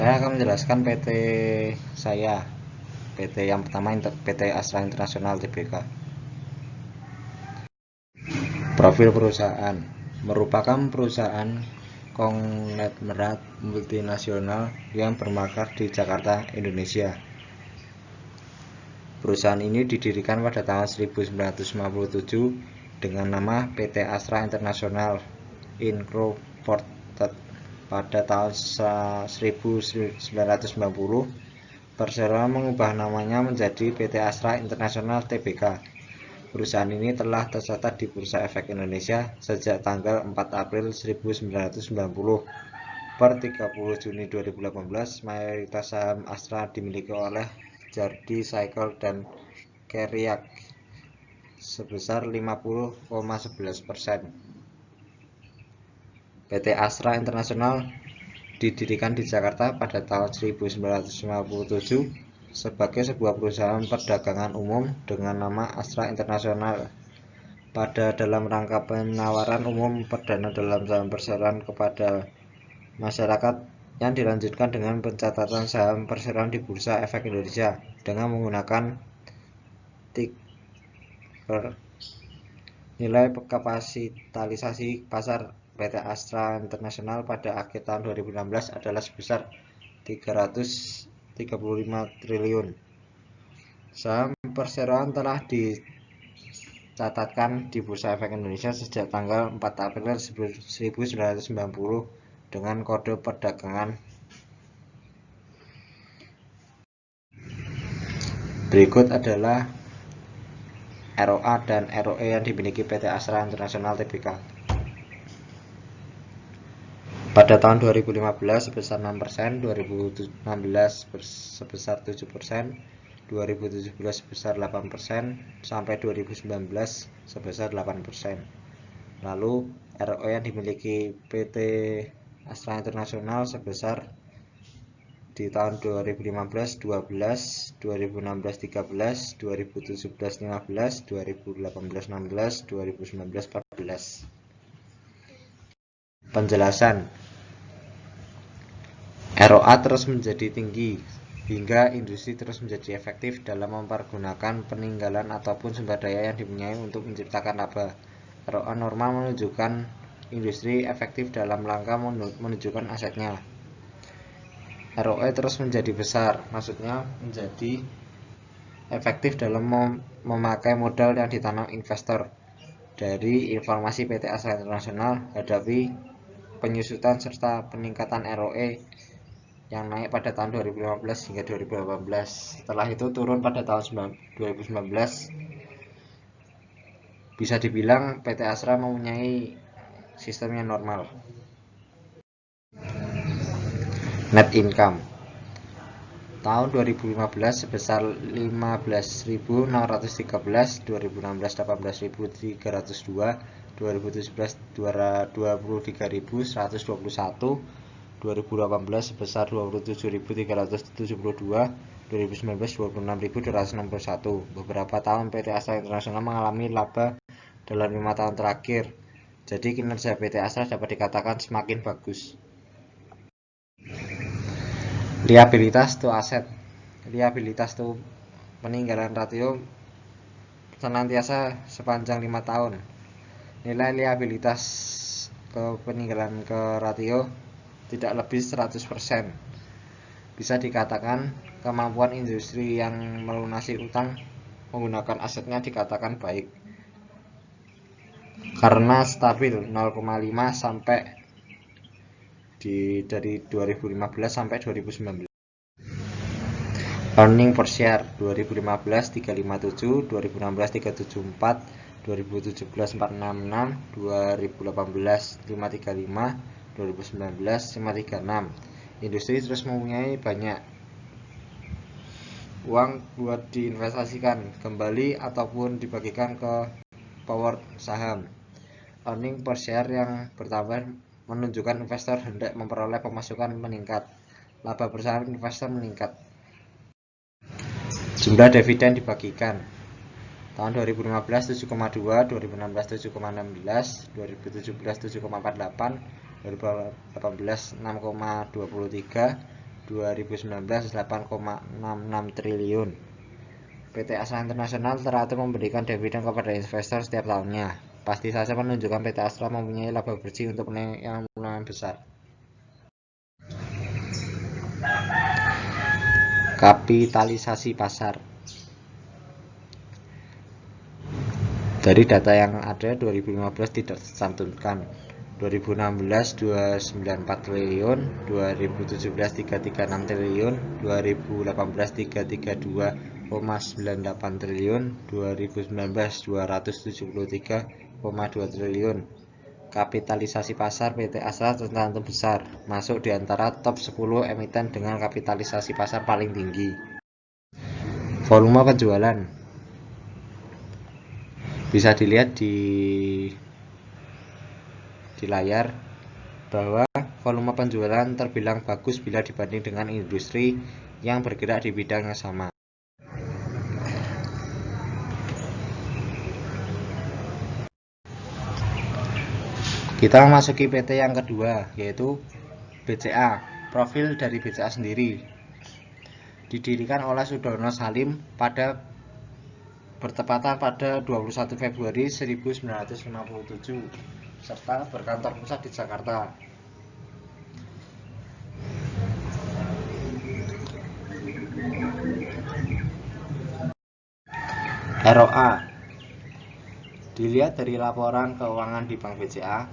Saya akan menjelaskan PT saya. PT yang pertama PT Astra International Tbk. Profil perusahaan merupakan perusahaan konglomerat multinasional yang bermarkas di Jakarta, Indonesia. Perusahaan ini didirikan pada tahun 1957 dengan nama PT Astra International Incorporated. Pada tahun 1990, Persero mengubah namanya menjadi PT Astra International Tbk. Perusahaan ini telah tercatat di Bursa Efek Indonesia sejak tanggal 4 April 1990. Per 30 Juni 2018, mayoritas saham Astra dimiliki oleh Jardi Cycle dan Keriak sebesar 50,11%. PT Astra International didirikan di Jakarta pada tahun 1957 sebagai sebuah perusahaan perdagangan umum dengan nama Astra International dalam rangka penawaran umum perdana dalam saham perseroan kepada masyarakat yang dilanjutkan dengan pencatatan saham perseroan di Bursa Efek Indonesia dengan menggunakan ticker. Nilai kapitalisasi pasar PT Astra International pada akhir tahun 2016 adalah sebesar 335 triliun. Saham perseroan telah dicatatkan di Bursa Efek Indonesia sejak tanggal 4 April 1990 dengan kode perdagangan. Berikut adalah ROA dan ROE yang dimiliki PT Astra International Tbk. Pada tahun 2015 sebesar 6%, 2016 sebesar 7%, 2017 sebesar 8%, sampai 2019 sebesar 8%. Lalu ROE yang dimiliki PT Astra International sebesar di tahun 2015 12, 2016 13, 2017 15, 2018 16, 2019 14. Penjelasan. ROA terus menjadi tinggi hingga industri terus menjadi efektif dalam mempergunakan peninggalan ataupun sumber daya yang dipunyai untuk menciptakan laba. ROA normal menunjukkan industri efektif dalam rangka menunjukkan asetnya. ROE terus menjadi besar, maksudnya menjadi efektif dalam memakai modal yang ditanam investor. Dari informasi PT Astra International hadapi penyusutan serta peningkatan ROE yang naik pada tahun 2015 hingga 2018. Setelah itu turun pada tahun 2019. Bisa dibilang PT Astra mempunyai sistem yang normal. Net income tahun 2015 sebesar 15.613, 2016 18.302, 2017 23.121, 2018 sebesar 27.372, 2019 26.261. Beberapa tahun PT Astra International mengalami laba dalam 5 tahun terakhir. Jadi kinerja PT Astra dapat dikatakan semakin bagus. Liabilitas to aset. Liabilitas to peninggalan ratio senantiasa sepanjang 5 tahun. Nilai liabilitas ke peninggalan ke ratio tidak lebih 100%. Bisa dikatakan kemampuan industri yang melunasi utang menggunakan asetnya dikatakan baik karena stabil 0,5 sampai dari 2015 sampai 2019. Earning per share 2015 357, 2016 374, 2017 466, 2018 535, 2019 536. Industri terus mempunyai banyak uang buat diinvestasikan kembali ataupun dibagikan ke power saham. Earning per share yang bertambah menunjukkan investor hendak memperoleh pemasukan meningkat. Laba perusahaan investor meningkat. Jumlah dividen dibagikan. Tahun 2015 7,2, 2016 7,16, 2017 7,48, 2018 6,23, 2019 8,66 triliun. PT Astra International teratur memberikan dividen kepada investor setiap tahunnya. Pasti saja menunjukkan PT Astra mempunyai laba bersih untuk yang lumayan besar. Kapitalisasi pasar. Dari data yang ada 2015 tidak tercantumkan. 2016 294 triliun, 2017 336 triliun, 2018 332,98 triliun, 2019 273,2 triliun. Kapitalisasi pasar PT Astra tercantum besar, masuk di antara top 10 emiten dengan kapitalisasi pasar paling tinggi. Volume penjualan bisa dilihat di layar bahwa volume penjualan terbilang bagus bila dibanding dengan industri yang bergerak di bidang yang sama. Kita memasuki PT yang kedua, yaitu BCA. Profil dari BCA sendiri didirikan oleh Sudono Salim bertepatan pada 21 Februari 1957 serta berkantor pusat di Jakarta. ROA dilihat dari laporan keuangan di Bank BCA.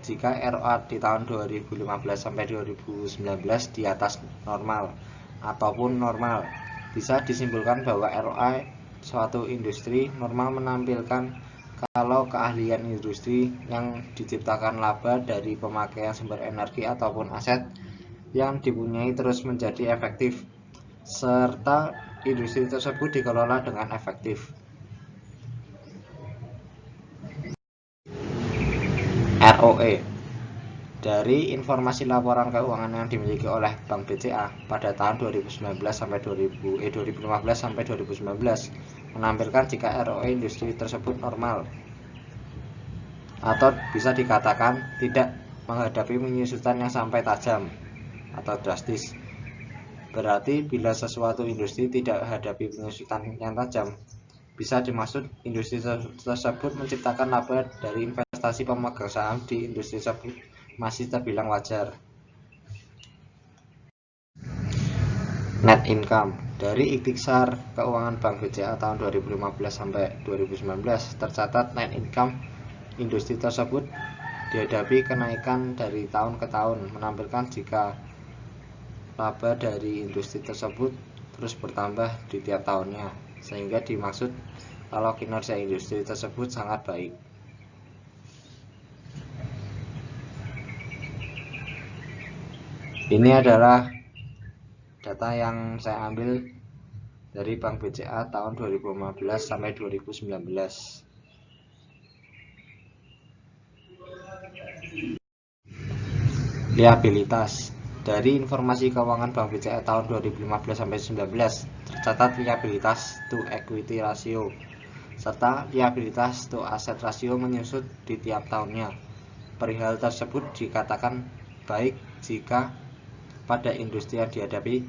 Jika ROA di tahun 2015 sampai 2019 di atas normal ataupun normal, bisa disimpulkan bahwa ROA suatu industri normal menampilkan kalau keahlian industri yang diciptakan laba dari pemakaian sumber energi ataupun aset yang dipunyai terus menjadi efektif, serta industri tersebut dikelola dengan efektif. ROE dari informasi laporan keuangan yang dimiliki oleh Bank BCA pada tahun 2015 sampai 2019 menampilkan jika ROE industri tersebut normal atau bisa dikatakan tidak menghadapi penyusutan yang sampai tajam atau drastis. Berarti bila sesuatu industri tidak menghadapi penyusutan yang tajam, bisa dimaksud industri tersebut menciptakan laba dari investasi pemegang saham di industri tersebut masih terbilang wajar. Net income dari ikhtisar keuangan Bank BCA tahun 2015 sampai 2019 tercatat net income industri tersebut dihadapi kenaikan dari tahun ke tahun, menampilkan jika laba dari industri tersebut terus bertambah di tiap tahunnya, sehingga dimaksud kalau kinerja industri tersebut sangat baik. Ini adalah data yang saya ambil dari Bank BCA tahun 2015 sampai 2019. Liabilitas dari informasi keuangan Bank BCA tahun 2015 sampai 2019 tercatat liabilitas to equity ratio serta liabilitas to asset ratio menyusut di tiap tahunnya. Perihal tersebut dikatakan baik jika pada industri yang dihadapi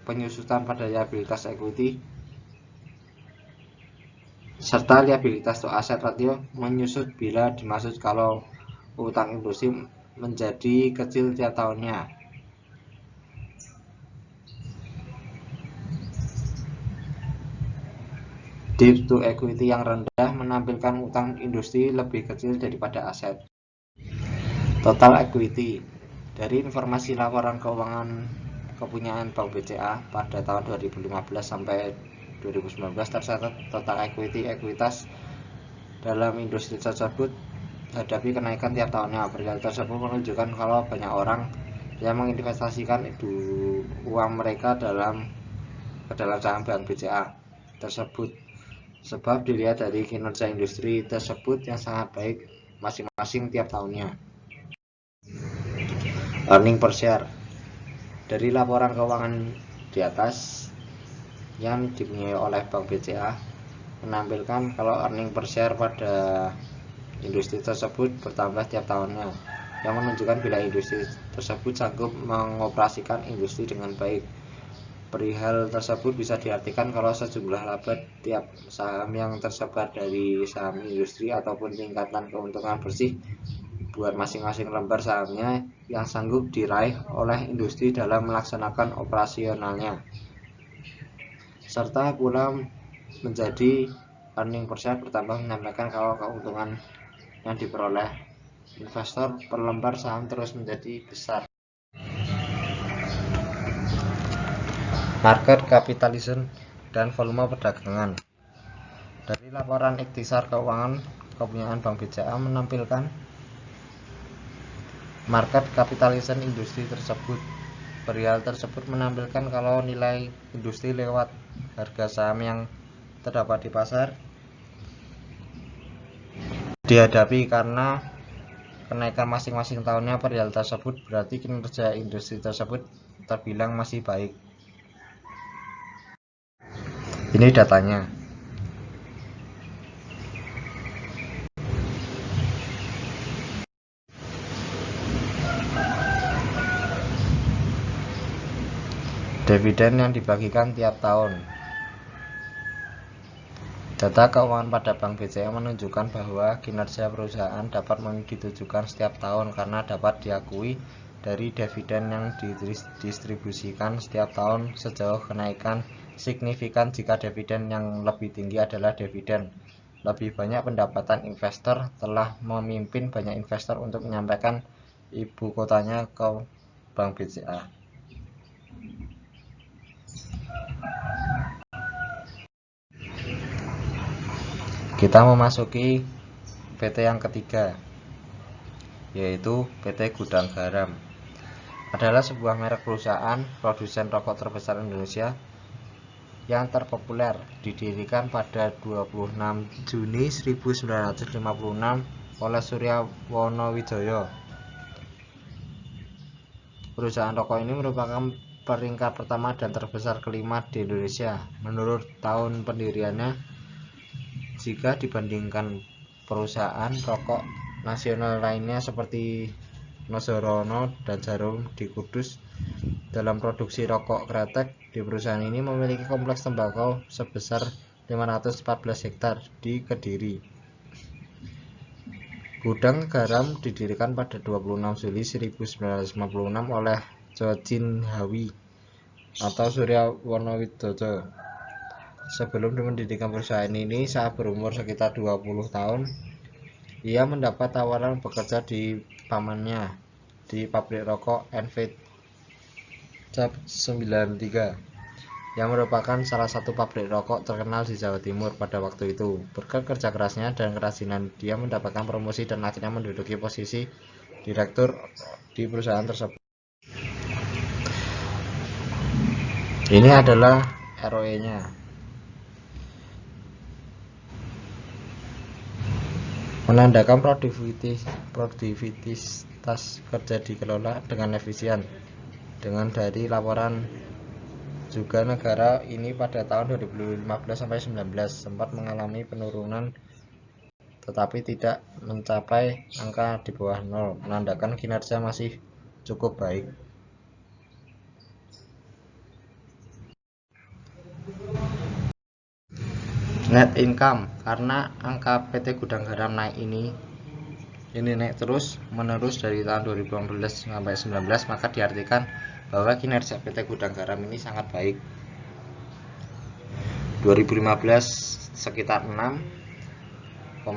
penyusutan pada liabilitas equity serta liabilitas to asset ratio menyusut bila dimaksud kalau utang industri menjadi kecil tiap tahunnya. Debt to equity yang rendah menampilkan utang industri lebih kecil daripada aset. Total equity dari informasi laporan keuangan kepunyaan Bank BCA pada tahun 2015 sampai 2019 tercatat total ekuitas dalam industri tersebut hadapi kenaikan tiap tahunnya. Perihal tersebut menunjukkan kalau banyak orang yang menginvestasikan uang mereka ke dalam saham Bank BCA tersebut, sebab dilihat dari kinerja industri tersebut yang sangat baik masing-masing tiap tahunnya. Earning per share dari laporan keuangan di atas yang dipunyai oleh Bank BCA menampilkan kalau earning per share pada industri tersebut bertambah tiap tahunnya. yang menunjukkan bila industri tersebut sanggup mengoperasikan industri dengan baik. Perihal tersebut bisa diartikan kalau sejumlah laba tiap saham yang tersebar dari saham industri ataupun tingkatan keuntungan bersih buat masing-masing lembar sahamnya yang sanggup diraih oleh industri dalam melaksanakan operasionalnya, serta pula menjadi earning per share bertambah, menyampaikan kalau keuntungan yang diperoleh investor per lembar saham terus menjadi besar. Market capitalization dan volume perdagangan. Dari laporan ikhtisar keuangan kepunyaan Bank BCA menampilkan market capitalization industri tersebut. Perihal tersebut menampilkan kalau nilai industri lewat harga saham yang terdapat di pasar dihadapi karena kenaikan masing-masing tahunnya. Perihal tersebut berarti kinerja industri tersebut terbilang masih baik. Ini datanya. Dividen yang dibagikan tiap tahun. Data keuangan pada Bank BCA menunjukkan bahwa kinerja perusahaan dapat ditujukan setiap tahun karena dapat diakui dari dividen yang didistribusikan setiap tahun sejauh kenaikan signifikan. Jika dividen yang lebih tinggi adalah dividen lebih banyak pendapatan investor, telah memimpin banyak investor untuk menyampaikan ibu kotanya ke Bank BCA. Kita memasuki PT yang ketiga, yaitu PT Gudang Garam. Adalah sebuah merek perusahaan produsen rokok terbesar Indonesia yang terpopuler. Didirikan pada 26 Juni 1956 oleh Surya Wonowijoyo. Perusahaan rokok ini merupakan peringkat pertama dan terbesar kelima di Indonesia menurut tahun pendiriannya jika dibandingkan perusahaan rokok nasional lainnya seperti Nozorono dan Jarum di Kudus. Dalam produksi rokok kretek, di perusahaan ini memiliki kompleks tembakau sebesar 514 hektar di Kediri. Gudang Garam didirikan pada 26 Juli 1956 oleh Jojin Hawi atau Surya Wonowijoyo. Sebelum mendirikan perusahaan ini, saat berumur sekitar 20 tahun, ia mendapat tawaran bekerja di pamannya di pabrik rokok Enfield Cap 93 yang merupakan salah satu pabrik rokok terkenal di Jawa Timur pada waktu itu. Berkat kerja kerasnya dan kerajinan, dia mendapatkan promosi dan akhirnya menduduki posisi direktur di perusahaan tersebut. Ini adalah ROE-nya. Menandakan produktivitas kerja dikelola dengan efisien. Dengan dari laporan juga negara ini pada tahun 2015-19 sempat mengalami penurunan tetapi tidak mencapai angka di bawah 0, menandakan kinerja masih cukup baik. Net income, karena angka PT Gudang Garam naik ini naik terus menerus dari tahun 2015 sampai 2019, maka diartikan bahwa kinerja PT Gudang Garam ini sangat baik. 2015 sekitar 6,4,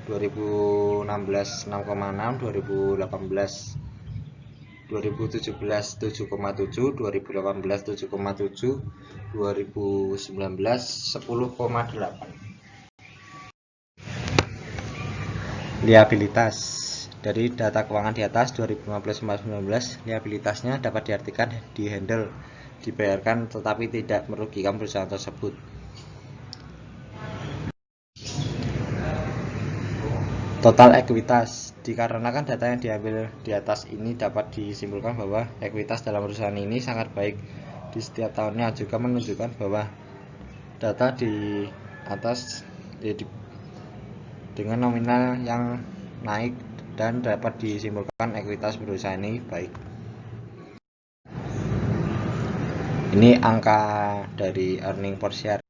2016 6,6, 2018 2017 7,7, 2018 7,7, 2019 10,8. Liabilitas. Dari data keuangan di atas 2015-2019, liabilitasnya dapat diartikan dihandle, dibayarkan tetapi tidak merugikan perusahaan tersebut. Total ekuitas. Dikarenakan data yang diambil di atas ini dapat disimpulkan bahwa ekuitas dalam perusahaan ini sangat baik di setiap tahunnya, juga menunjukkan bahwa data di atas dengan nominal yang naik dan dapat disimpulkan ekuitas berusaha ini baik. Ini angka dari earning per share